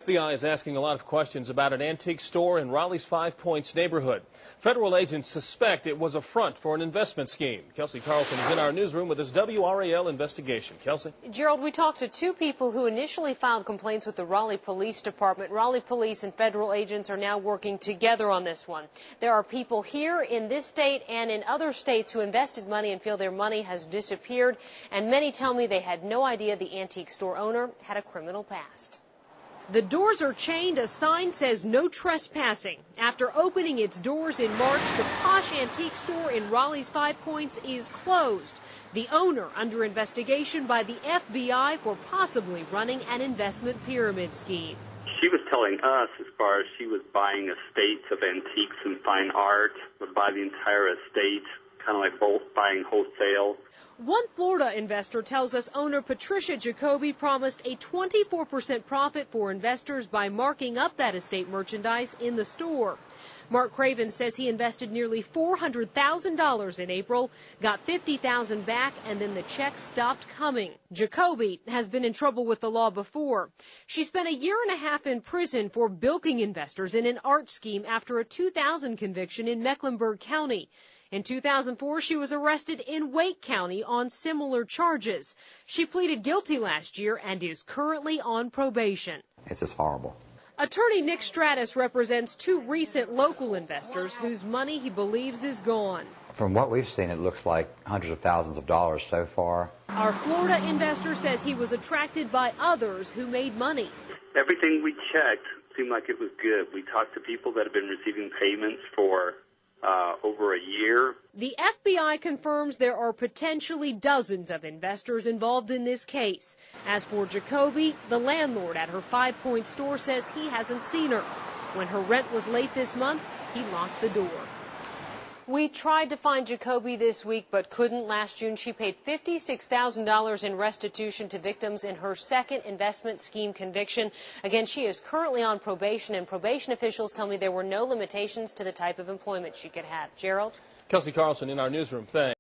The FBI is asking a lot of questions about an antique store in Raleigh's Five Points neighborhood. Federal agents suspect it was a front for an investment scheme. Kelsey Carlson is in our newsroom with this WRAL investigation. Kelsey? Gerald, we talked to two people who initially filed complaints with the Raleigh Police Department. Raleigh police and federal agents are now working together on this one. There are people here in this state and in other states who invested money and feel their money has disappeared. And many tell me they had no idea the antique store owner had a criminal past. The doors are chained. A sign says no trespassing. After opening its doors in March, the posh antique store in Raleigh's Five Points is closed. The owner under investigation by the FBI for possibly running an investment pyramid scheme. She was telling us as far as she was buying estates of antiques and fine art, would buy the entire estate, kind of like both buying wholesale. One Florida investor tells us owner Patricia Jacoby promised a 24% profit for investors by marking up that estate merchandise in the store. Mark Cravens says he invested nearly $400,000 in April, got $50,000 back, and then the check stopped coming. Jacoby has been in trouble with the law before. She spent a year and a half in prison for bilking investors in an art scheme after a 2000 conviction in Mecklenburg County. In 2004, she was arrested in Wake County on similar charges. She pleaded guilty last year and is currently on probation. It's just horrible. Attorney Nick Stratus represents two recent local investors whose money he believes is gone. From what we've seen, it looks like hundreds of thousands of dollars so far. Our Florida investor says he was attracted by others who made money. Everything we checked seemed like it was good. We talked to people that have been receiving payments for over a year. The FBI confirms there are potentially dozens of investors involved in this case. As for Jacoby, the landlord at her Five Points store says he hasn't seen her. When her rent was late this month, he locked the door. We tried to find Jacoby this week but couldn't. Last June, she paid $56,000 in restitution to victims in her second investment scheme conviction. Again, she is currently on probation, and probation officials tell me there were no limitations to the type of employment she could have. Gerald? Kelsey Carlson in our newsroom. Thanks.